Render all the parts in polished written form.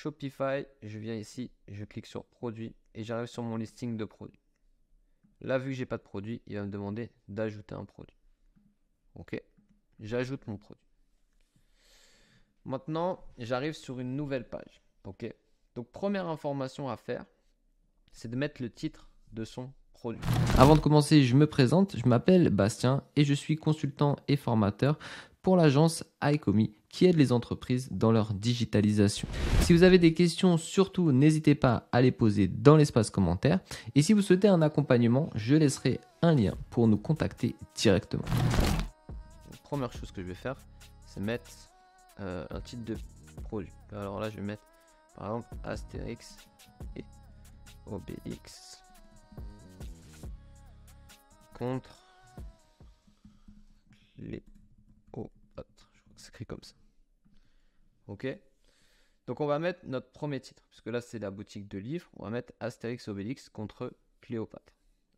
Shopify, je viens ici, je clique sur produit et j'arrive sur mon listing de produits. Là, vu que j'ai pas de produit, il va me demander d'ajouter un produit. Ok, j'ajoute mon produit. Maintenant, j'arrive sur une nouvelle page. Ok, donc première information à faire, c'est de mettre le titre de son produit. Avant de commencer, je me présente, je m'appelle Bastien et je suis consultant et formateur pour l'agence iComi qui aide les entreprises dans leur digitalisation. Si vous avez des questions, surtout n'hésitez pas à les poser dans l'espace commentaire. Et si vous souhaitez un accompagnement, je laisserai un lien pour nous contacter directement. La première chose que je vais faire, c'est mettre un titre de produit. Alors là, je vais mettre par exemple Astérix et Obélix contre Cléopâtre. Je crois que c'est écrit comme ça. Ok. Donc on va mettre notre premier titre, puisque là c'est la boutique de livres. On va mettre Astérix Obélix contre Cléopâtre.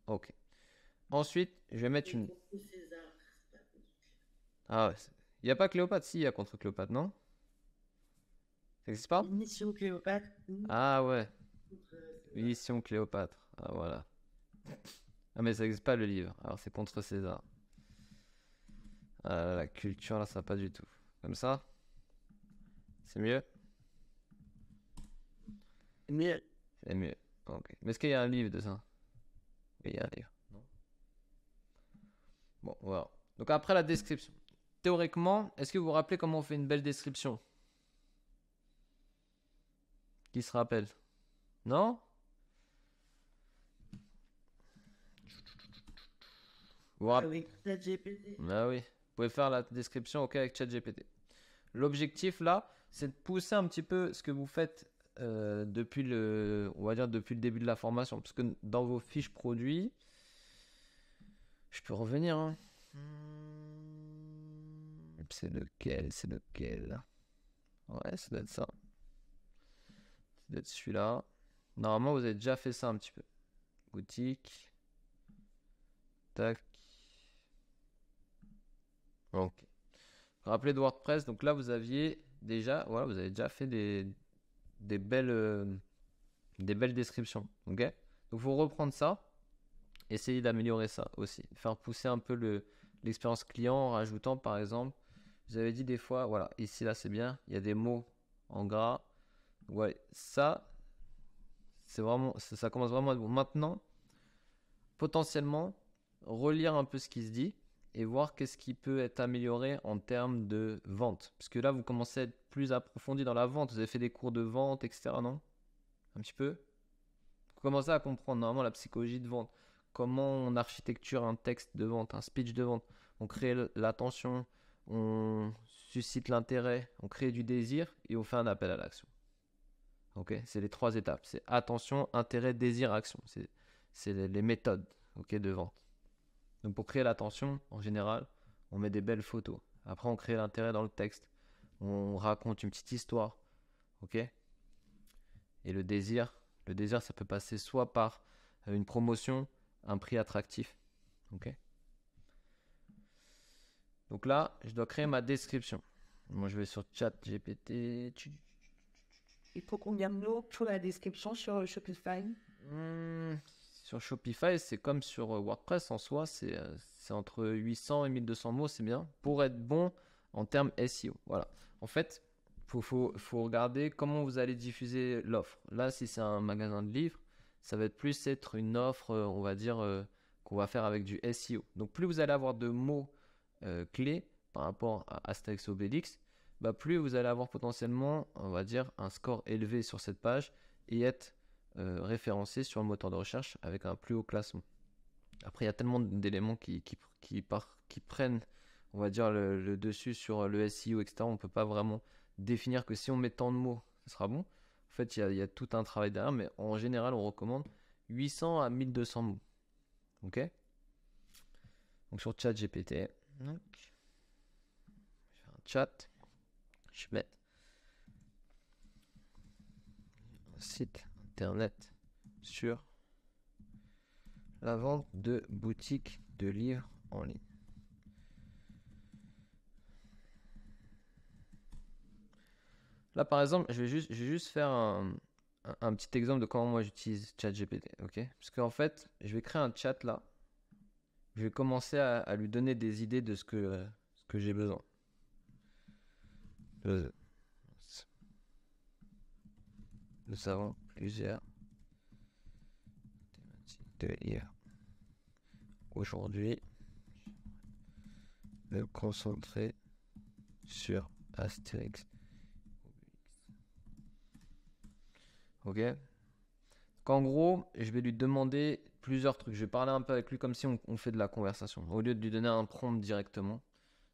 Ok. Ensuite, je vais mettre une. Ah ouais. Il n'y a pas Cléopâtre, si, il y a contre Cléopâtre, non? Ça n'existe pas? Mission Cléopâtre. Ah ouais. Mission Cléopâtre. Ah voilà. Ah mais ça n'existe pas le livre. Alors c'est contre César. Ah, la culture là, ça va pas du tout. Comme ça? C'est mieux? Mais C'est mieux. Ok. Mais est-ce qu'il y a un livre de ça? Oui, il y a un livre. Non. Bon, voilà. Donc après la description. Théoriquement, est-ce que vous vous rappelez comment on fait une belle description? Qui se rappelle? Non? Vous vous rappelez? avec ChatGPT. Ah oui. Vous pouvez faire la description ok avec ChatGPT. L'objectif là, c'est de pousser un petit peu ce que vous faites depuis on va dire depuis le début de la formation. Parce que dans vos fiches produits, je peux revenir. Hein. C'est lequel? C'est lequel? Ouais, ça doit être ça. Ça doit être celui-là. Normalement, vous avez déjà fait ça un petit peu. Boutique. Tac. Ok. Rappelez de WordPress. Donc là, vous aviez déjà, voilà, vous avez déjà fait des belles descriptions. Ok. Donc, faut reprendre ça. Essayer d'améliorer ça aussi. Faire pousser un peu l'expérience client en rajoutant, par exemple, vous avez dit des fois, voilà, ici, là, c'est bien. Il y a des mots en gras. Ouais, ça, c'est vraiment, ça commence vraiment à être bon. Maintenant, potentiellement, relire un peu ce qui se dit et voir qu'est-ce qui peut être amélioré en termes de vente. Parce que là, vous commencez à être plus approfondi dans la vente. Vous avez fait des cours de vente, etc., non? Un petit peu? Vous commencez à comprendre normalement la psychologie de vente. Comment on architecture un texte de vente, un speech de vente. On crée l'attention, on suscite l'intérêt, on crée du désir et on fait un appel à l'action. Ok, c'est les 3 étapes. C'est attention, intérêt, désir, action. C'est les méthodes de vente. Donc pour créer l'attention, en général, on met des belles photos. Après, on crée l'intérêt dans le texte. On raconte une petite histoire. Ok. Et le désir, ça peut passer soit par une promotion, un prix attractif. Ok. Donc là, je dois créer ma description. Moi, je vais sur ChatGPT. Il faut combien de mots pour la description sur Shopify? Sur Shopify, c'est comme sur WordPress en soi, c'est entre 800 et 1200 mots, c'est bien, pour être bon en termes SEO. Voilà. En fait, faut regarder comment vous allez diffuser l'offre. Là, si c'est un magasin de livres, ça va être plus être une offre, on va dire, qu'on va faire avec du SEO. Donc, plus vous allez avoir de mots clés par rapport à Astérix Obélix, bah, plus vous allez avoir potentiellement, on va dire, un score élevé sur cette page et être référencé sur le moteur de recherche avec un plus haut classement. Après, il y a tellement d'éléments qui prennent, on va dire, le dessus sur le SEO, etc. On ne peut pas vraiment définir que si on met tant de mots, ce sera bon. En fait, il y a tout un travail derrière, mais en général, on recommande 800 à 1200 mots. Ok. Donc sur ChatGPT, je vais faire un chat. Je vais mettre un site internet sur la vente de boutiques de livres en ligne. Là, par exemple, je vais juste faire un petit exemple de comment moi j'utilise ChatGPT, ok? Parce qu'en fait, je vais créer un chat là. Je vais commencer à lui donner des idées de ce que j'ai besoin. Nous avons plusieurs thématiques de hier. Aujourd'hui, me concentrer sur Astérix. Ok? Donc en gros, je vais lui demander plusieurs trucs. Je vais parler un peu avec lui comme si on fait de la conversation, au lieu de lui donner un prompt directement.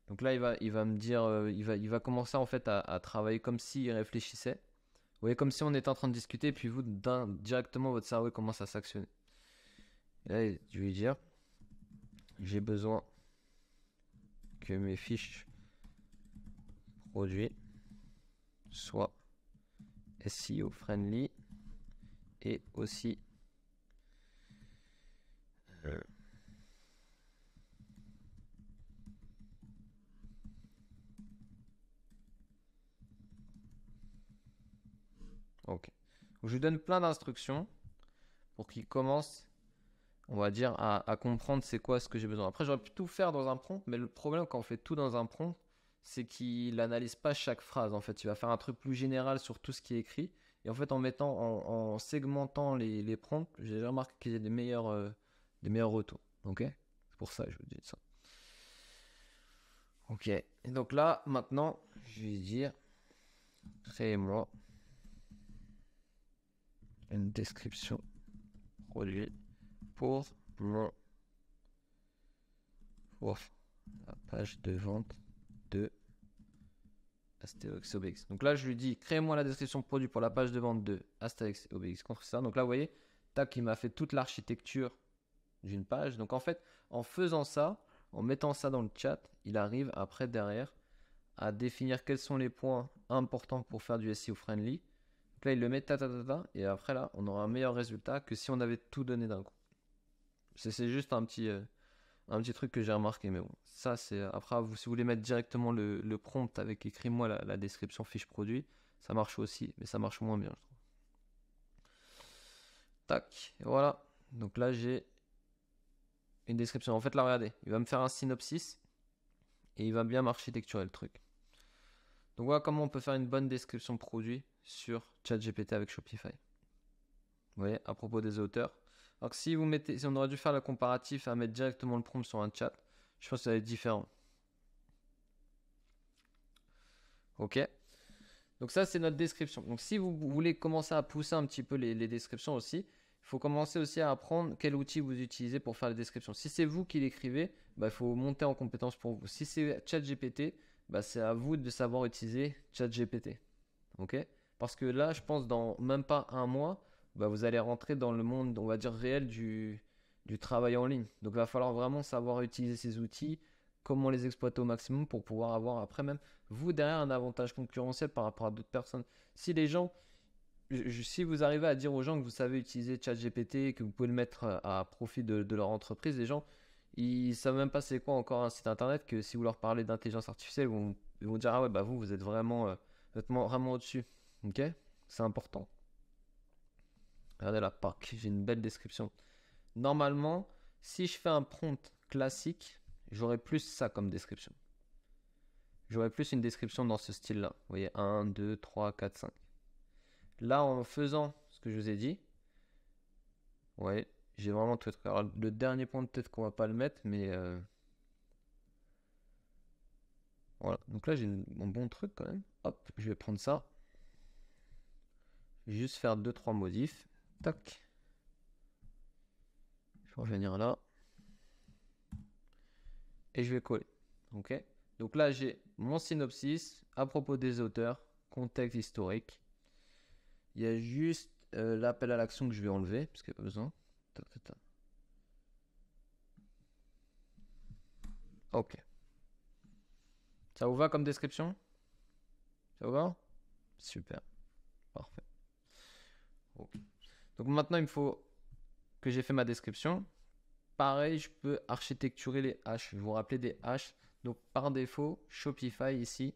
Donc là, il va me dire, il va commencer en fait à travailler comme s'il réfléchissait. Vous voyez, comme si on était en train de discuter, et puis vous, directement, votre cerveau commence à s'actionner. Et là, je vais lui dire, j'ai besoin que mes fiches produits soient SEO friendly et aussi ok. Donc, je lui donne plein d'instructions pour qu'il commence, on va dire, à comprendre c'est quoi ce que j'ai besoin. Après, j'aurais pu tout faire dans un prompt, mais le problème quand on fait tout dans un prompt, c'est qu'il n'analyse pas chaque phrase. En fait, il va faire un truc plus général sur tout ce qui est écrit. Et en fait, en segmentant les prompts, j'ai remarqué qu'il y a des meilleurs retours. Ok? C'est pour ça que je vous dis ça. Ok. Et donc là, maintenant, je vais dire, créez-moi une description produit pour la page de vente de Astérix Obélix. Donc là, je lui dis, crée-moi la description produit pour la page de vente de Astérix Obélix contre ça. Donc là, vous voyez, tac, il m'a fait toute l'architecture d'une page. Donc en fait, en faisant ça, en mettant ça dans le chat, il arrive après derrière à définir quels sont les points importants pour faire du SEO friendly. Donc là, il le met et après là, on aura un meilleur résultat que si on avait tout donné d'un coup. C'est juste un petit truc que j'ai remarqué, mais bon, ça c'est après vous, si vous voulez mettre directement le prompt avec écris-moi la description fiche produit, ça marche aussi, mais ça marche moins bien, je trouve. Tac, et voilà. Donc là j'ai une description. En fait, là, regardez, il va me faire un synopsis et il va bien m'architecturer le truc. Donc voilà comment on peut faire une bonne description produit sur ChatGPT avec Shopify. Vous voyez, à propos des auteurs. Alors que si on aurait dû faire le comparatif à mettre directement le prompt sur un chat, je pense que ça va être différent. Ok. Donc ça, c'est notre description. Donc si vous voulez commencer à pousser un petit peu les descriptions aussi, il faut commencer aussi à apprendre quel outil vous utilisez pour faire les descriptions. Si c'est vous qui l'écrivez, bah, il faut monter en compétence pour vous. Si c'est ChatGPT, bah, c'est à vous de savoir utiliser ChatGPT. Ok? Parce que là, je pense dans même pas un mois, bah, vous allez rentrer dans le monde, on va dire, réel du travail en ligne. Donc il va falloir vraiment savoir utiliser ces outils, comment les exploiter au maximum pour pouvoir avoir après même vous derrière un avantage concurrentiel par rapport à d'autres personnes. Si les gens, si vous arrivez à dire aux gens que vous savez utiliser ChatGPT, que vous pouvez le mettre à profit de leur entreprise, les gens, ils savent même pas c'est quoi encore un site internet, que si vous leur parlez d'intelligence artificielle, ils vont dire ah ouais bah vous êtes vraiment au-dessus. Ok? C'est important. Regardez la PAC, j'ai une belle description. Normalement, si je fais un prompt classique, j'aurais plus ça comme description. J'aurais plus une description dans ce style-là. Vous voyez, 1, 2, 3, 4, 5. Là, en faisant ce que je vous ai dit, ouais, j'ai vraiment tout. Alors, le dernier point, peut-être qu'on va pas le mettre, mais voilà. Donc là, j'ai un bon truc quand même. Hop, je vais prendre ça. Je vais juste faire 2-3 modifs. Tac. Je vais revenir là. Et je vais coller. Ok. Donc là, j'ai mon synopsis à propos des auteurs, contexte historique. Il y a juste l'appel à l'action que je vais enlever, parce qu'il n'y a pas besoin. Ok. Ça vous va comme description? Ça vous va? Super. Parfait. Okay. Donc maintenant, il me faut que j'ai fait ma description. Pareil, je peux architecturer les hash. Je vais vous rappeler des hash. Donc par défaut, Shopify ici.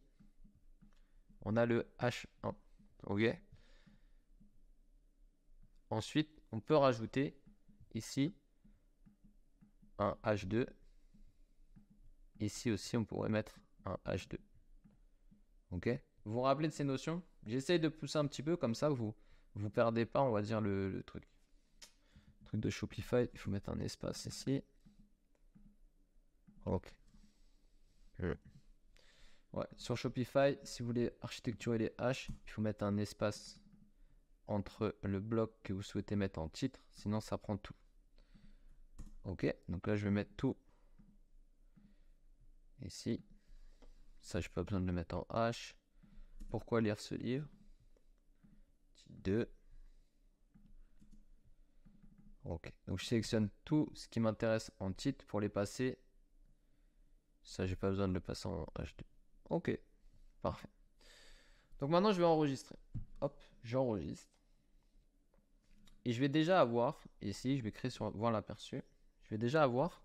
on a le H1. Ok. Ensuite, on peut rajouter ici un H2. Ici aussi, on pourrait mettre un H2. Ok. Vous vous rappelez de ces notions? J'essaye de pousser un petit peu, comme ça, vous perdez pas, on va dire, le truc. Truc de Shopify, il faut mettre un espace ici. Ok. Ouais, sur Shopify, si vous voulez architecturer les haches, il faut mettre un espace entre le bloc que vous souhaitez mettre en titre, sinon ça prend tout. Ok, donc là je vais mettre tout ici. Ça, j'ai pas besoin de le mettre en H. Pourquoi lire ce livre? 2. Ok, donc je sélectionne tout ce qui m'intéresse en titre pour les passer. Ça, j'ai pas besoin de le passer en H2. Ok, parfait. Donc maintenant, je vais enregistrer. Hop, j'enregistre. Et je vais déjà avoir, ici, je vais créer sur voir l'aperçu. Je vais déjà avoir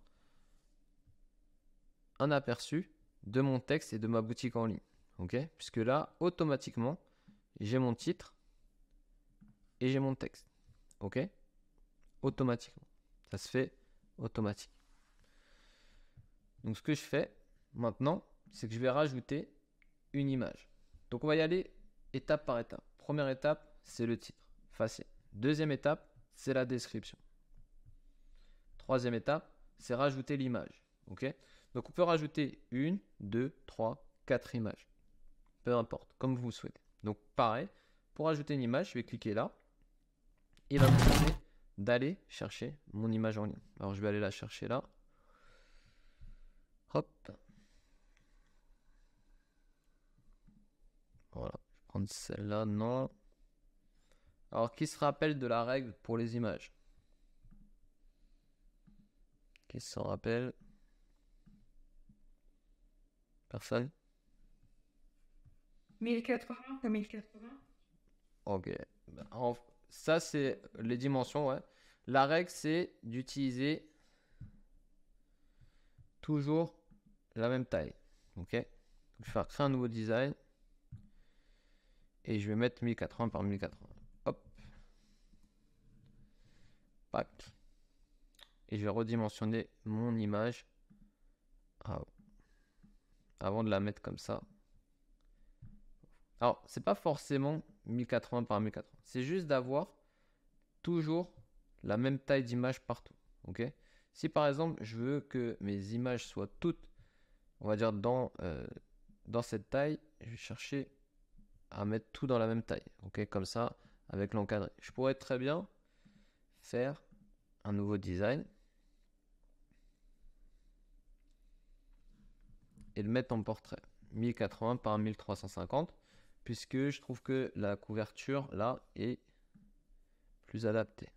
un aperçu de mon texte et de ma boutique en ligne. Ok, puisque là, automatiquement, j'ai mon titre et j'ai mon texte. Ok, automatiquement. Ça se fait automatique. Donc, ce que je fais maintenant, c'est que je vais rajouter une image. Donc, on va y aller étape par étape. Première étape, c'est le titre. Facile. Deuxième étape, c'est la description. Troisième étape, c'est rajouter l'image. Ok. Donc, on peut rajouter 1, 2, 3, 4 images. Peu importe, comme vous souhaitez. Donc, pareil, pour ajouter une image, je vais cliquer là. Il va me demander d'aller chercher mon image en ligne. Alors, je vais aller la chercher là. Hop. Voilà. Je vais prendre celle-là. Non. Alors, qui se rappelle de la règle pour les images? Qui s'en rappelle? Personne? 1080 que 1080. Ok. Ça, c'est les dimensions, ouais. La règle, c'est d'utiliser toujours la même taille. Ok. Donc, je vais faire créer un nouveau design. Et je vais mettre 1080 par 1080. Hop. Pack. Et je vais redimensionner mon image avant de la mettre comme ça. Alors, c'est pas forcément 1080 par 1080. C'est juste d'avoir toujours la même taille d'image partout. Ok. Si par exemple, je veux que mes images soient toutes, on va dire, dans cette taille, je vais chercher à mettre tout dans la même taille. Ok. Comme ça, avec l'encadré. Je pourrais très bien faire un nouveau design et le mettre en portrait 1080 par 1350 puisque je trouve que la couverture là est plus adaptée.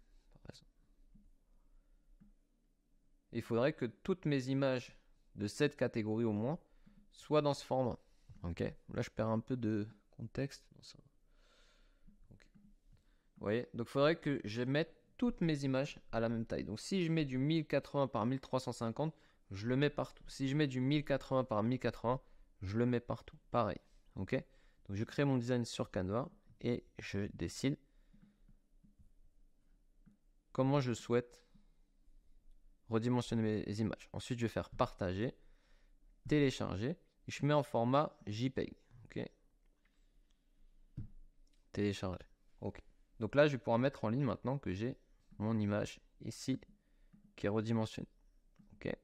Il faudrait que toutes mes images de cette catégorie au moins soient dans ce format. Ok, là je perds un peu de contexte. Okay. Vous voyez, donc il faudrait que je mette toutes mes images à la même taille. Donc si je mets du 1080 par 1350, je le mets partout. Si je mets du 1080 par 1080, je le mets partout. Pareil. Ok. Donc je crée mon design sur Canva et je décide comment je souhaite redimensionner mes images. Ensuite, je vais faire partager, télécharger. Et je mets en format JPEG. Ok. Télécharger. Ok. Donc là, je vais pouvoir mettre en ligne maintenant que j'ai mon image ici qui est redimensionnée. Ok.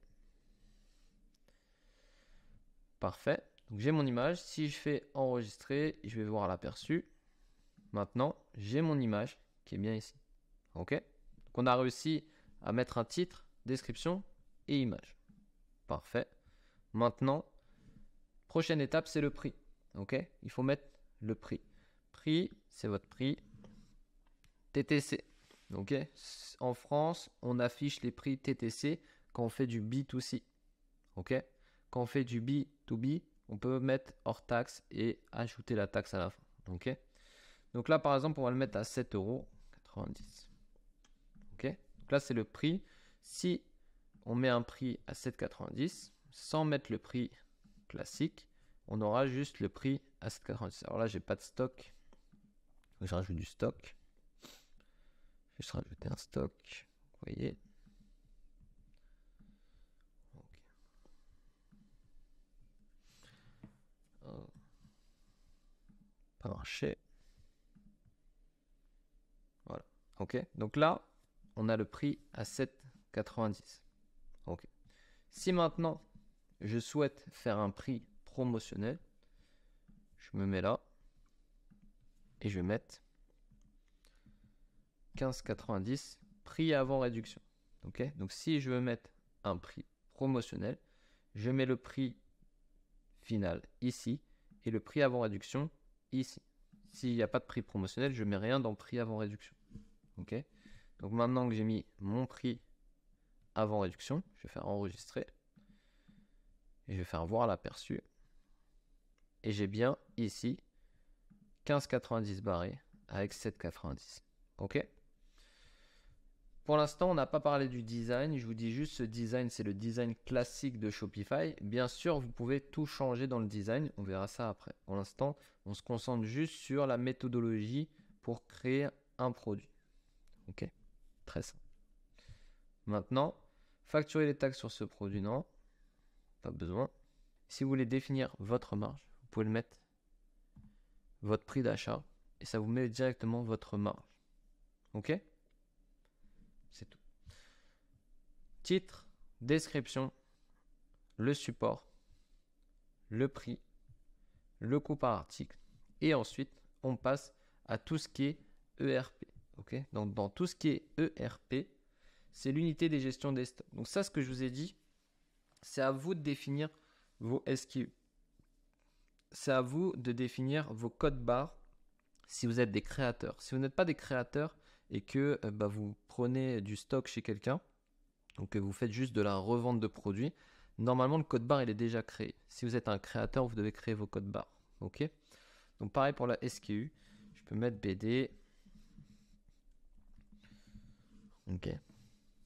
Parfait. Donc j'ai mon image. Si je fais enregistrer, je vais voir l'aperçu. Maintenant, j'ai mon image qui est bien ici. Ok. Donc on a réussi à mettre un titre, description et image. Parfait. Maintenant, prochaine étape, c'est le prix. Ok. Il faut mettre le prix. Prix, c'est votre prix TTC. Ok. En France, on affiche les prix TTC quand on fait du B2C. Ok. Quand on fait du B2B, on peut mettre hors taxe et ajouter la taxe à la fin. Ok. Donc là, par exemple, on va le mettre à 7,90 €. Ok. Donc là, c'est le prix. Si on met un prix à 7,90 €, sans mettre le prix classique, on aura juste le prix à 7,90. Alors là, j'ai pas de stock. Je rajoute du stock. Je vais juste rajouter un stock. Vous voyez. Pas marché. Voilà. Ok. Donc là, on a le prix à 7,90. Ok. Si maintenant, je souhaite faire un prix promotionnel, je me mets là et je vais mettre 15,90 prix avant réduction. Ok. Donc si je veux mettre un prix promotionnel, je mets le prix final ici et le prix avant réduction ici. S'il n'y a pas de prix promotionnel, je mets rien dans prix avant réduction. Ok. Donc maintenant que j'ai mis mon prix avant réduction, je vais faire enregistrer et je vais faire voir l'aperçu. Et j'ai bien ici 15,90 barré avec 7,90. Ok. Pour l'instant, on n'a pas parlé du design. Je vous dis juste, ce design, c'est le design classique de Shopify. Bien sûr, vous pouvez tout changer dans le design. On verra ça après. Pour l'instant, on se concentre juste sur la méthodologie pour créer un produit. Ok, très simple. Maintenant, facturer les taxes sur ce produit, non, pas besoin. Si vous voulez définir votre marge, vous pouvez le mettre votre prix d'achat et ça vous met directement votre marge. Ok, c'est tout. Titre, description, le support, le prix, le coût par article et ensuite on passe à tout ce qui est ERP. Ok, donc dans tout ce qui est ERP, c'est l'unité des gestions des stocks. Donc ça, ce que je vous ai dit, c'est à vous de définir vos SKU. C'est à vous de définir vos codes barres si vous êtes des créateurs. Si vous n'êtes pas des créateurs et que vous prenez du stock chez quelqu'un, donc vous faites juste de la revente de produits, normalement le code barre il est déjà créé. Si vous êtes un créateur, vous devez créer vos codes barres. Ok. Donc pareil pour la SKU, je peux mettre BD. Ok,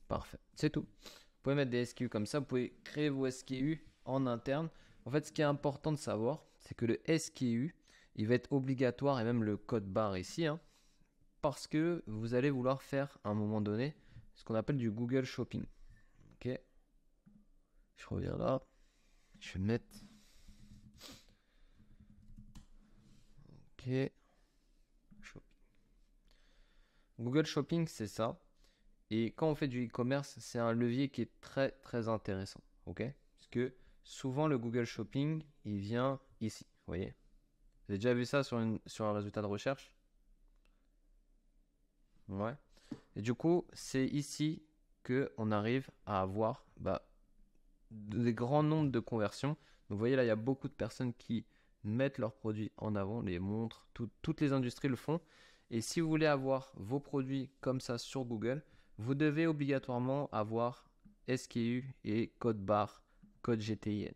parfait, c'est tout. Vous pouvez mettre des SKU comme ça, vous pouvez créer vos SKU en interne. En fait, ce qui est important de savoir, c'est que le SKU, il va être obligatoire, et même le code barre ici, parce que vous allez vouloir faire à un moment donné ce qu'on appelle du Google Shopping. Ok, je reviens là, je vais mettre. Ok, Shopping. Google Shopping, c'est ça. Et quand on fait du e-commerce, c'est un levier qui est très très intéressant. Ok, parce que souvent le Google Shopping, il vient ici. Vous voyez, vous avez déjà vu ça sur un résultat de recherche? Ouais. Et du coup, c'est ici qu'on arrive à avoir des grands nombres de conversions. Donc, vous voyez là, il y a beaucoup de personnes qui mettent leurs produits en avant, les montres, toutes les industries le font. Et si vous voulez avoir vos produits comme ça sur Google, vous devez obligatoirement avoir SKU et code barre, code GTIN.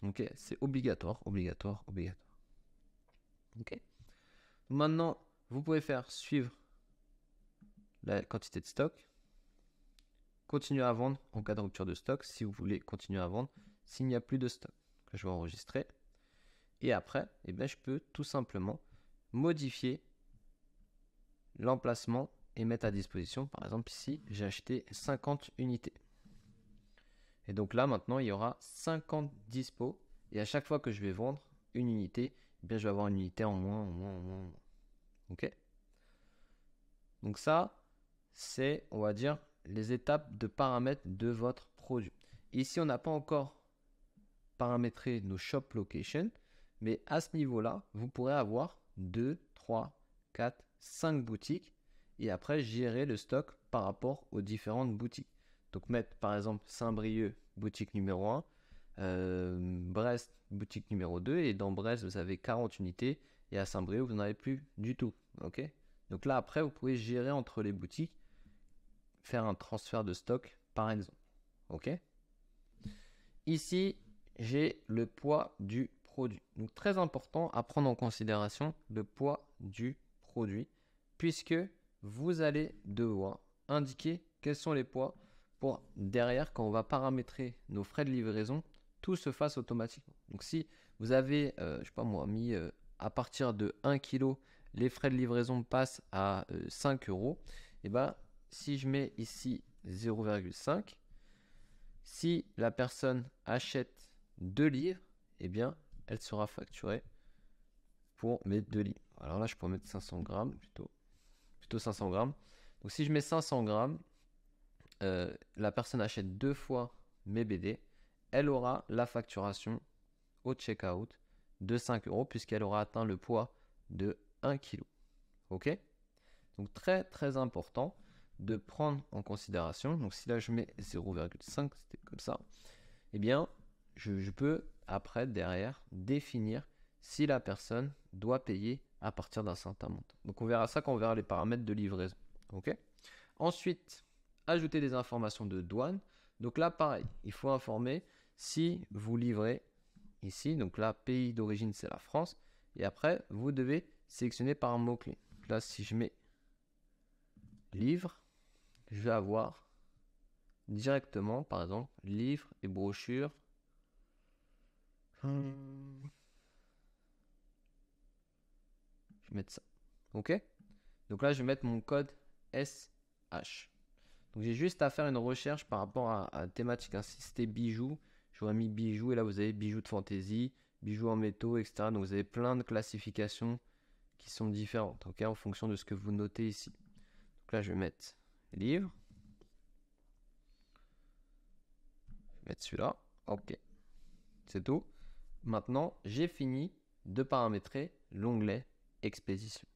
Ok, c'est obligatoire, obligatoire, obligatoire. Ok. Maintenant, vous pouvez faire suivre la quantité de stock. Continuer à vendre en cas de rupture de stock si vous voulez continuer à vendre s'il n'y a plus de stock. Je vais enregistrer. Et après, je peux tout simplement modifier l'emplacement et mettre à disposition. Par exemple, ici, j'ai acheté 50 unités. Et donc là, maintenant, il y aura 50 dispo. Et à chaque fois que je vais vendre une unité, je vais avoir une unité en moins, en moins, en moins, en moins. Ok? Donc ça, c'est, on va dire, les étapes de paramètres de votre produit. Ici, on n'a pas encore paramétré nos shop location, mais à ce niveau-là, vous pourrez avoir 2, 3, 4, 5 boutiques et après gérer le stock par rapport aux différentes boutiques. Donc mettre par exemple Saint-Brieuc, boutique numéro 1, Brest, boutique numéro 2 et dans Brest, vous avez 40 unités et à Saint-Brieuc, vous n'en avez plus du tout. Ok ? Donc là, après, vous pouvez gérer entre les boutiques, faire un transfert de stock par exemple. Ok ? Ici, j'ai le poids du produit. Donc très important à prendre en considération le poids du produit puisque vous allez devoir indiquer quels sont les poids pour derrière quand on va paramétrer nos frais de livraison, tout se fasse automatiquement. Donc si vous avez, je sais pas moi, mis à partir de 1 kg, les frais de livraison passent à 5 euros, et ben si je mets ici 0,5, si la personne achète 2 livres, eh bien elle sera facturée pour mes 2 livres. Alors là je peux mettre 500 grammes plutôt 500 grammes. Donc si je mets 500 grammes, la personne achète 2 fois mes BD, elle aura la facturation au checkout de 5 euros puisqu'elle aura atteint le poids de 1 kg. Ok? Donc très très important de prendre en considération. Donc si là je mets 0,5, c'était comme ça, eh bien je peux après derrière définir si la personne doit payer à partir d'un certain montant. Donc on verra ça quand on verra les paramètres de livraison. Ok? Ensuite, ajouter des informations de douane. Donc là pareil, il faut informer si vous livrez ici. Donc là, pays d'origine, c'est la France. Et après, vous devez sélectionner par un mot-clé. Là, si je mets livre, je vais avoir directement, par exemple, livre et brochure. Je vais mettre ça. Ok? Donc là, je vais mettre mon code SH. Donc j'ai juste à faire une recherche par rapport à thématique. Si c'était bijoux, j'aurais mis bijoux. Et là, vous avez bijoux de fantaisie, bijoux en métaux, etc. Donc vous avez plein de classifications qui sont différentes, ok, en fonction de ce que vous notez ici. Donc là, je vais mettre livre. Je vais mettre celui-là. Ok. C'est tout. Maintenant, j'ai fini de paramétrer l'onglet expédition.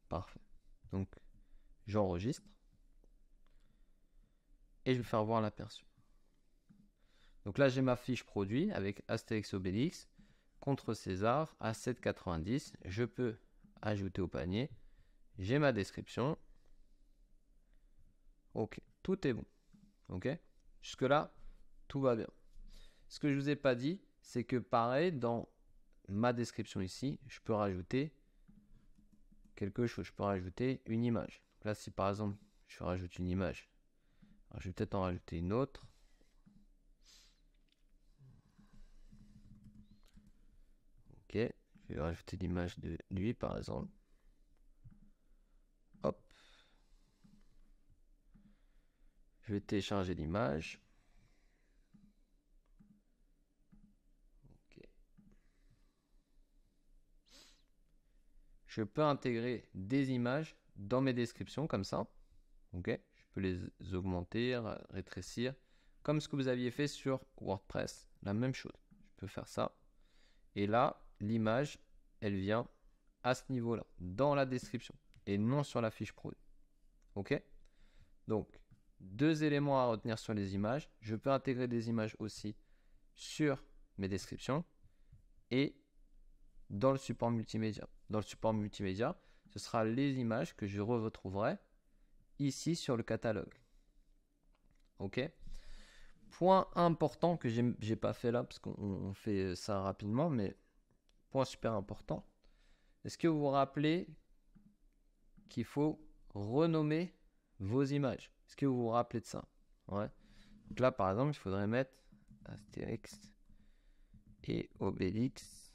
Parfait. Donc, j'enregistre. Et je vais faire voir l'aperçu. Donc là, j'ai ma fiche produit avec Astérix Obélix contre César à 7,90. Je peux ajouter au panier. J'ai ma description. Ok, tout est bon. Ok, jusque-là, tout va bien. Ce que je ne vous ai pas dit, c'est que pareil, dans ma description ici, je peux rajouter quelque chose. Je peux rajouter une image. Donc là, si par exemple, je rajoute une image, alors je vais peut-être en rajouter une autre. Ok, je vais rajouter l'image de lui par exemple. Hop. Je vais télécharger l'image. Ok. Je peux intégrer des images dans mes descriptions comme ça. Ok, je peux les augmenter, rétrécir, comme ce que vous aviez fait sur WordPress. La même chose. Je peux faire ça. Et là, l'image, elle vient à ce niveau-là, dans la description, et non sur la fiche produit. Ok? Donc, 2 éléments à retenir sur les images. Je peux intégrer des images aussi sur mes descriptions et dans le support multimédia. Dans le support multimédia, ce sera les images que je retrouverai ici sur le catalogue. Ok? Point important que j'ai pas fait là, parce qu'on fait ça rapidement, mais point super important. Est-ce que vous vous rappelez qu'il faut renommer vos images? Est-ce que vous vous rappelez de ça? Ouais. Donc là, par exemple, il faudrait mettre Astérix et Obélix.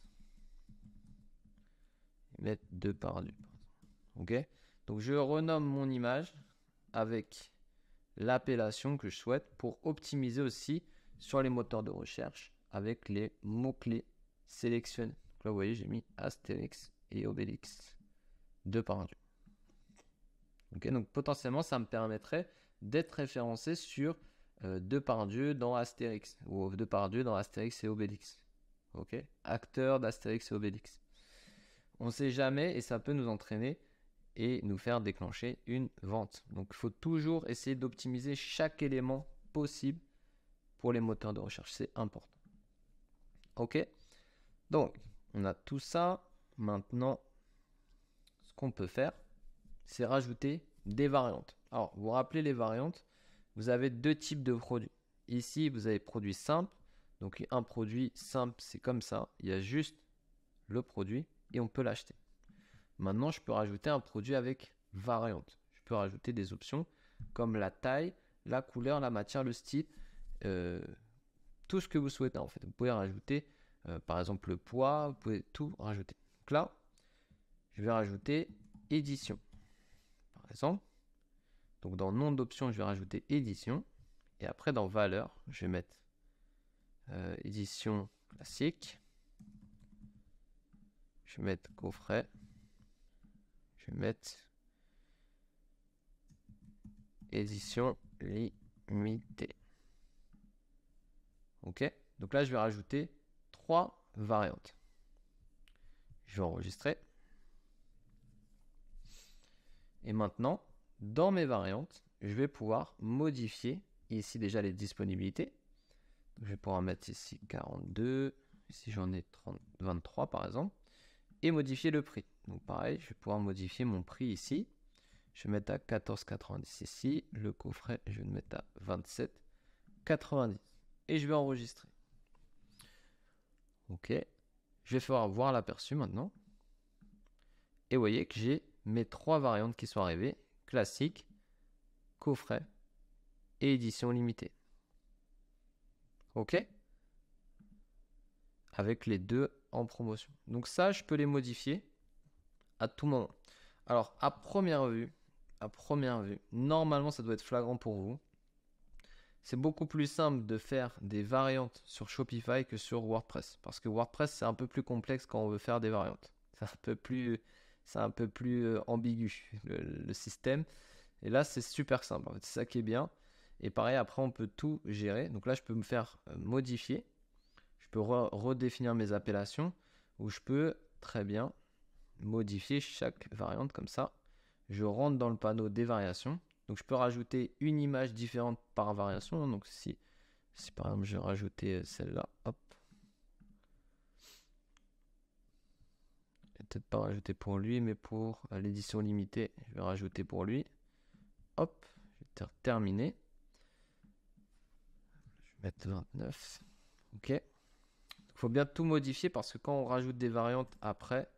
Et mettre Depardieu. Ok? Donc je renomme mon image avec l'appellation que je souhaite pour optimiser aussi sur les moteurs de recherche avec les mots-clés sélectionnés. Donc là, vous voyez, j'ai mis Astérix et Obélix Depardieu. Ok, donc potentiellement, ça me permettrait d'être référencé sur Depardieu dans Astérix ou Depardieu dans Astérix et Obélix. Ok, acteur d'Astérix et Obélix. On ne sait jamais et ça peut nous entraîner et nous faire déclencher une vente. Donc il faut toujours essayer d'optimiser chaque élément possible pour les moteurs de recherche. C'est important. Ok, donc on a tout ça. Maintenant, ce qu'on peut faire, c'est rajouter des variantes. Alors, vous vous rappelez les variantes, vous avez 2 types de produits. Ici, vous avez produit simple. Donc, un produit simple, c'est comme ça. Il y a juste le produit et on peut l'acheter. Maintenant, je peux rajouter un produit avec variante. Je peux rajouter des options comme la taille, la couleur, la matière, le style, tout ce que vous souhaitez en fait. Vous pouvez rajouter par exemple le poids, vous pouvez tout rajouter. Donc là, je vais rajouter édition, par exemple. Donc dans nom d'option, je vais rajouter édition. Et après, dans valeur, je vais mettre édition classique. Je vais mettre coffret. Je vais mettre édition limitée. Ok. Donc là, je vais rajouter 3 variantes. Je vais enregistrer. Et maintenant, dans mes variantes, je vais pouvoir modifier ici déjà les disponibilités. Donc, je vais pouvoir mettre ici 42. Ici, j'en ai 23 par exemple. Et modifier le prix. Donc pareil, je vais pouvoir modifier mon prix ici. Je vais mettre à 14,90 ici. Le coffret, je vais le mettre à 27,90. Et je vais enregistrer. Ok. Je vais faire voir l'aperçu maintenant. Et vous voyez que j'ai mes 3 variantes qui sont arrivées. Classique, coffret et édition limitée. Ok. Avec les deux en promotion. Donc ça, je peux les modifier à tout moment. Alors, à première vue, normalement, ça doit être flagrant pour vous. C'est beaucoup plus simple de faire des variantes sur Shopify que sur WordPress. Parce que WordPress, c'est un peu plus complexe quand on veut faire des variantes. C'est un peu plus ambigu, le système. Et là, c'est super simple. En fait, c'est ça qui est bien. Et pareil, après, on peut tout gérer. Donc là, je peux me faire modifier. Je peux redéfinir mes appellations. Ou je peux très bien modifier chaque variante comme ça. Je rentre dans le panneau des variations. Donc je peux rajouter une image différente par variation. Donc si par exemple je vais rajouter celle-là, hop. Peut-être pas rajouter pour lui, mais pour l'édition limitée, je vais rajouter pour lui. Hop, je vais terminer. Je vais mettre 29. Ok. Il faut bien tout modifier parce que quand on rajoute des variantes après,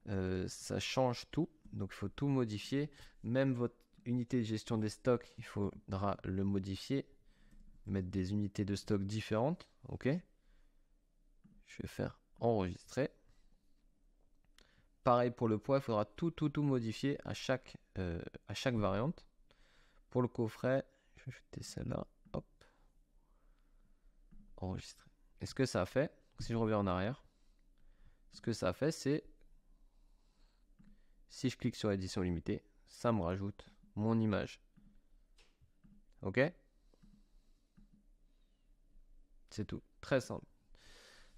ça change tout. Donc il faut tout modifier. Même votre unité de gestion des stocks, il faudra le modifier. Mettre des unités de stock différentes. Ok. Je vais faire enregistrer. Pareil pour le poids, il faudra tout modifier à chaque variante. Pour le coffret, je vais ajouter celle-là. Hop. Enregistrer. Et ce que ça a fait, si je reviens en arrière, ce que ça a fait, c'est si je clique sur édition limitée, ça me rajoute mon image. Ok? C'est tout. Très simple.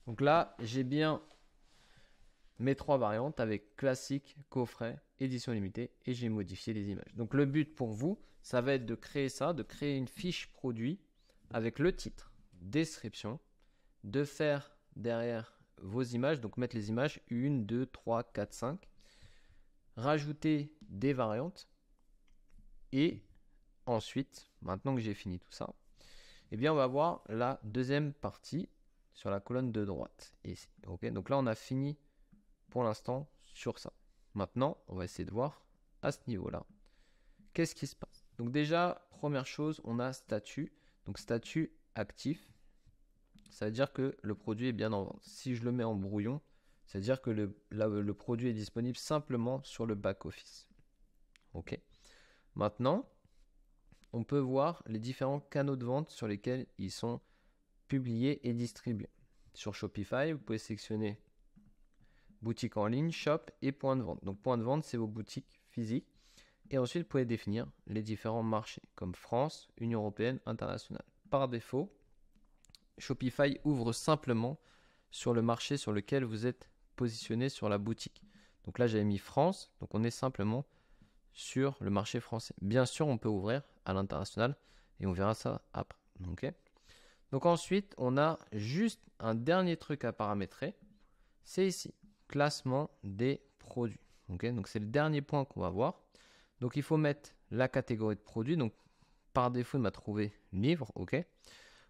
Donc là, j'ai bien mes 3 variantes avec classique, coffret, édition limitée et j'ai modifié les images. Donc le but pour vous, ça va être de créer ça, de créer une fiche produit avec le titre, description, de faire derrière vos images, donc mettre les images 1, 2, 3, 4, 5, rajouter des variantes et ensuite, maintenant que j'ai fini tout ça, eh bien on va voir la deuxième partie sur la colonne de droite ici. Ok, donc là on a fini pour l'instant sur ça. Maintenant, on va essayer de voir à ce niveau-là. Qu'est-ce qui se passe? Donc déjà, première chose, on a statut. Donc statut actif, ça veut dire que le produit est bien en vente. Si je le mets en brouillon, ça veut dire que le produit est disponible simplement sur le back-office. Ok. Maintenant, on peut voir les différents canaux de vente sur lesquels ils sont publiés et distribués. Sur Shopify, vous pouvez sélectionner boutique en ligne, shop et point de vente. Donc point de vente, c'est vos boutiques physiques. Et ensuite, vous pouvez définir les différents marchés, comme France, Union Européenne, Internationale. Par défaut, Shopify ouvre simplement sur le marché sur lequel vous êtes positionné sur la boutique. Donc là, j'avais mis France, donc on est simplement sur le marché français. Bien sûr, on peut ouvrir à l'international et on verra ça après. Okay. Donc ensuite, on a juste un dernier truc à paramétrer, c'est ici. Classement des produits. Okay, donc c'est le dernier point qu'on va voir. Donc il faut mettre la catégorie de produit. Donc par défaut, il m'a trouvé livre. Ok.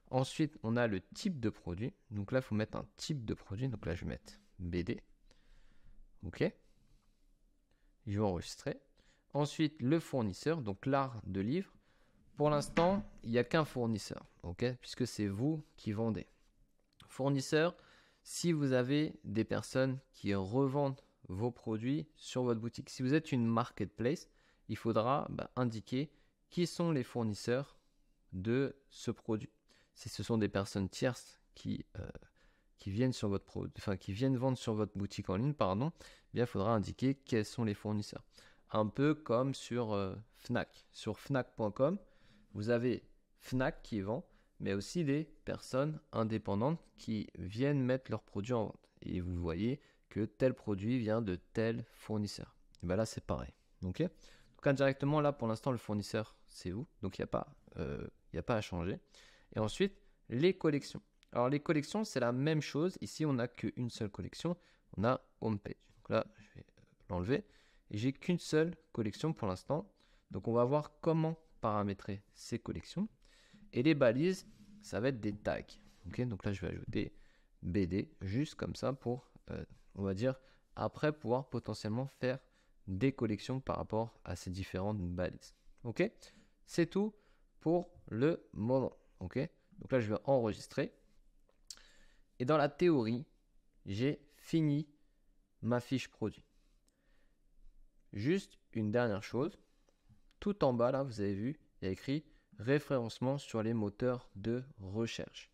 Ensuite, on a le type de produit. Donc là, il faut mettre un type de produit. Donc là, je vais mettre BD. Ok. Je vais enregistrer. Ensuite, le fournisseur. Donc l'art de livre. Pour l'instant, il n'y a qu'un fournisseur. Ok. Puisque c'est vous qui vendez. Fournisseur, Si vous avez des personnes qui revendent vos produits sur votre boutique, si vous êtes une marketplace, il faudra indiquer qui sont les fournisseurs de ce produit. Si ce sont des personnes tierces qui viennent sur votre qui viennent vendre sur votre boutique en ligne, eh bien, il faudra indiquer quels sont les fournisseurs. Un peu comme sur Fnac. Sur Fnac.com, vous avez Fnac qui vend, mais aussi des personnes indépendantes qui viennent mettre leurs produits en vente. Et vous voyez que tel produit vient de tel fournisseur. Et bien là, c'est pareil. Okay, donc indirectement, là, pour l'instant, le fournisseur, c'est vous. Donc, il n'y a pas à changer. Et ensuite, les collections. Alors, les collections, c'est la même chose. Ici, on n'a qu'une seule collection. On a Homepage. Donc là, je vais l'enlever. Et j'ai qu'une seule collection pour l'instant. Donc, on va voir comment paramétrer ces collections. Et les balises, ça va être des tags. Okay, donc là, je vais ajouter BD, juste comme ça pour, on va dire, après pouvoir potentiellement faire des collections par rapport à ces différentes balises. Ok, c'est tout pour le moment. Ok, donc là, je vais enregistrer. Et dans la théorie, j'ai fini ma fiche produit. Juste une dernière chose. Tout en bas, là, vous avez vu, il y a écrit référencement sur les moteurs de recherche.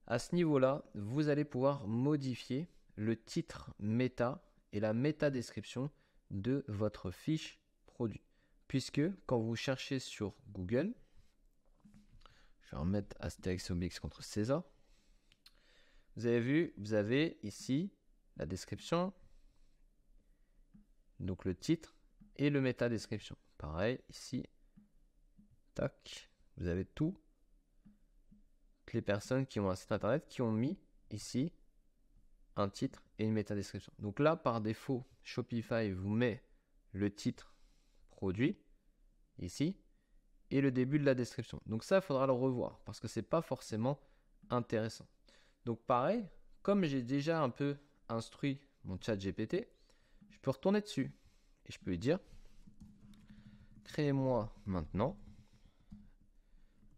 À ce niveau-là, vous allez pouvoir modifier le titre méta et la méta-description de votre fiche produit. Puisque quand vous cherchez sur Google, je vais remettre Astérix Obélix contre César. Vous avez vu, vous avez ici la description, donc le titre et le méta-description. Pareil, ici, tac, vous avez toutes les personnes qui ont un site internet qui ont mis ici un titre et une méta-description. Donc là, par défaut, Shopify vous met le titre produit ici et le début de la description. Donc ça, il faudra le revoir parce que c'est pas forcément intéressant. Donc pareil, comme j'ai déjà un peu instruit mon chat GPT, je peux retourner dessus et je peux lui dire créez-moi maintenant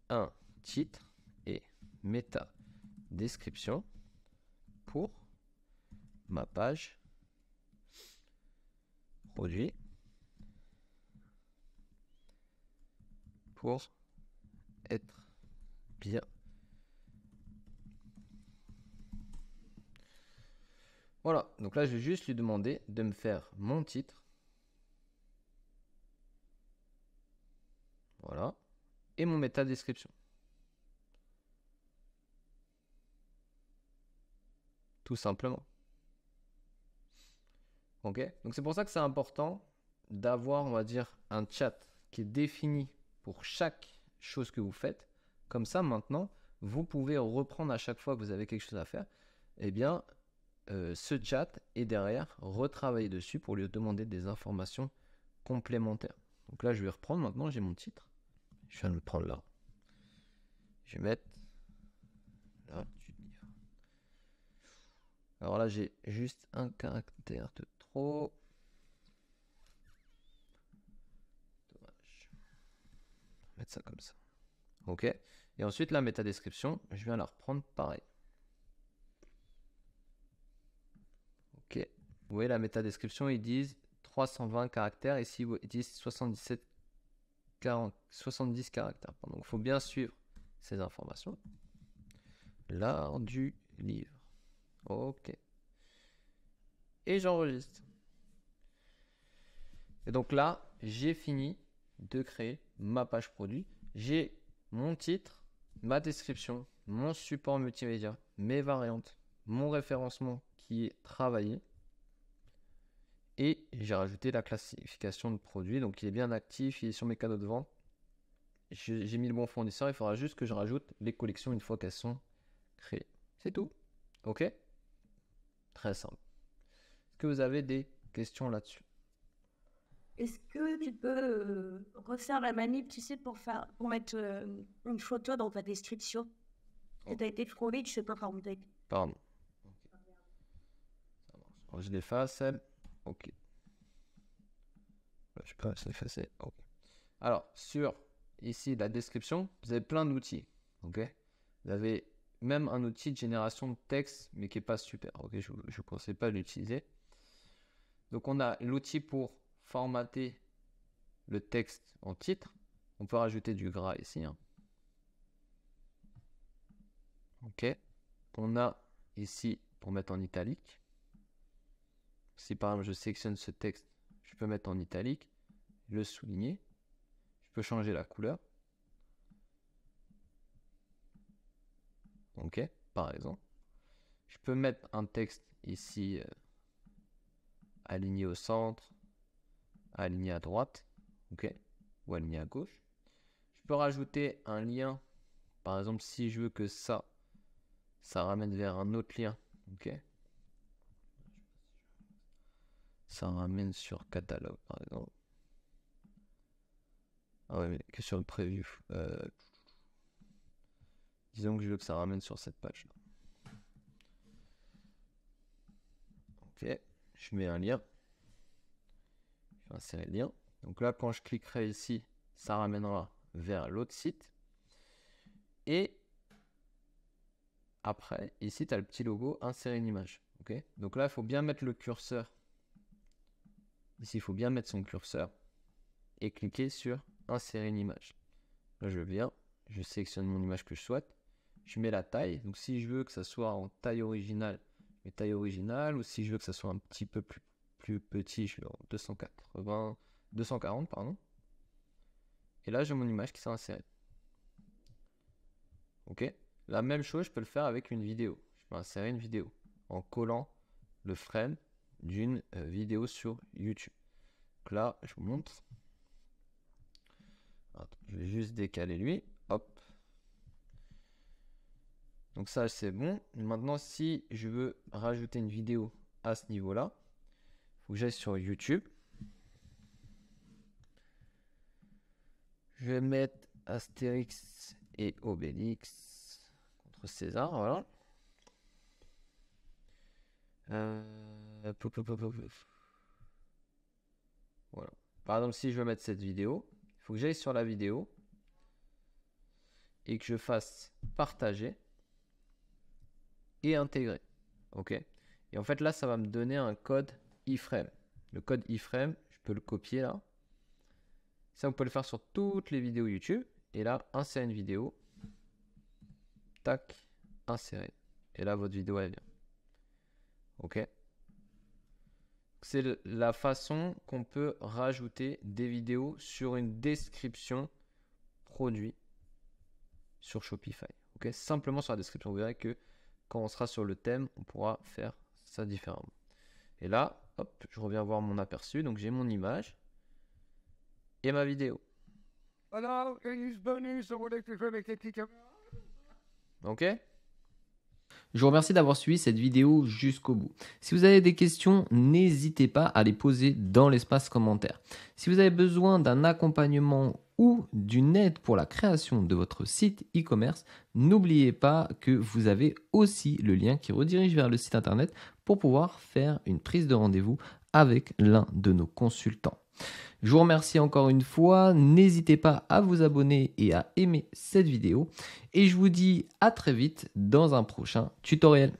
un titre et méta description pour ma page produit pour être bien. Voilà, donc là je vais juste lui demander de me faire mon titre. Voilà. Et mon méta description. Tout simplement. Ok, donc c'est pour ça que c'est important d'avoir, on va dire, un chat qui est défini pour chaque chose que vous faites. Comme ça, maintenant, vous pouvez reprendre à chaque fois que vous avez quelque chose à faire. Eh bien, ce chat est derrière, retravailler dessus pour lui demander des informations complémentaires. Donc là, je vais reprendre. Maintenant, j'ai mon titre. Je viens de le prendre là. Je vais mettre là, tu livres. Alors là, j'ai juste un caractère de trop. Dommage. Mettre ça comme ça. Ok. Et ensuite, la métadescription, je viens la reprendre pareil. Ok. Vous voyez, la métadescription, ils disent 320 caractères. Ici, ils disent 70 caractères. Donc, il faut bien suivre ces informations. L'art du livre. Ok. Et j'enregistre. Et donc là, j'ai fini de créer ma page produit. J'ai mon titre, ma description, mon support multimédia, mes variantes, mon référencement qui est travaillé. Et j'ai rajouté la classification de produit. Donc il est bien actif, il est sur mes canaux de vente. J'ai mis le bon fournisseur. Il faudra juste que je rajoute les collections une fois qu'elles sont créées. C'est tout. Ok? Très simple. Est-ce que vous avez des questions là-dessus? Est-ce que tu peux refaire la manip, tu sais, pour mettre une photo dans ta description? Oh. Tu as été trouvé, je sais pas par où t'as été. Pardon. Okay. Ça marche. Alors, je l'efface, elle. Ok. Je peux l'effacer. Ok. Alors, sur ici la description, vous avez plein d'outils. Ok. Vous avez même un outil de génération de texte, mais qui n'est pas super. Ok, je ne conseille pas de l'utiliser. Donc, on a l'outil pour formater le texte en titre. On peut rajouter du gras ici. Hein. Ok. On a ici pour mettre en italique. Si par exemple je sélectionne ce texte, je peux mettre en italique, le souligner. Je peux changer la couleur. Ok, par exemple. Je peux mettre un texte ici aligné au centre, aligné à droite, ok, ou aligné à gauche. Je peux rajouter un lien. Par exemple, si je veux que ça ramène vers un autre lien, ok. Ça ramène sur catalogue, par exemple. Ah ouais, mais que sur le preview. Disons que je veux que ça ramène sur cette page-là. Ok, je mets un lien. Je vais insérer le lien. Donc là, quand je cliquerai ici, ça ramènera vers l'autre site. Et après, ici, tu as le petit logo insérer une image. Okay, donc là, il faut bien mettre le curseur. Ici, il faut bien mettre son curseur et cliquer sur insérer une image. Là, je viens, je sélectionne mon image que je souhaite. Je mets la taille. Donc, si je veux que ça soit en taille originale, je mets taille originale. Ou si je veux que ça soit un petit peu plus petit, je mets en 240, pardon. Et là, j'ai mon image qui s'est insérée. Ok. La même chose, je peux le faire avec une vidéo. Je peux insérer une vidéo en collant le frame d'une vidéo sur YouTube. Donc là, je vous montre. Attends, je vais juste décaler lui. Hop. Donc ça, c'est bon. Maintenant, si je veux rajouter une vidéo à ce niveau-là, il faut que j'aille sur YouTube. Je vais mettre Astérix et Obélix contre César, voilà. Voilà. Par exemple, si je veux mettre cette vidéo, il faut que j'aille sur la vidéo et que je fasse partager et intégrer. Ok. Et en fait, là, ça va me donner un code iframe. Le code iframe, je peux le copier là. Ça, vous pouvez le faire sur toutes les vidéos YouTube. Et là, insérer une vidéo. Tac, insérer. Et là, votre vidéo, elle vient. Ok. C'est la façon qu'on peut rajouter des vidéos sur une description produit sur Shopify. Ok. Simplement sur la description. Vous verrez que quand on sera sur le thème, on pourra faire ça différemment. Et là, hop, je reviens voir mon aperçu. Donc, j'ai mon image et ma vidéo. Ok. Je vous remercie d'avoir suivi cette vidéo jusqu'au bout. Si vous avez des questions, n'hésitez pas à les poser dans l'espace commentaire. Si vous avez besoin d'un accompagnement ou d'une aide pour la création de votre site e-commerce, n'oubliez pas que vous avez aussi le lien qui redirige vers le site internet pour pouvoir faire une prise de rendez-vous avec l'un de nos consultants. Je vous remercie encore une fois, n'hésitez pas à vous abonner et à aimer cette vidéo et je vous dis à très vite dans un prochain tutoriel.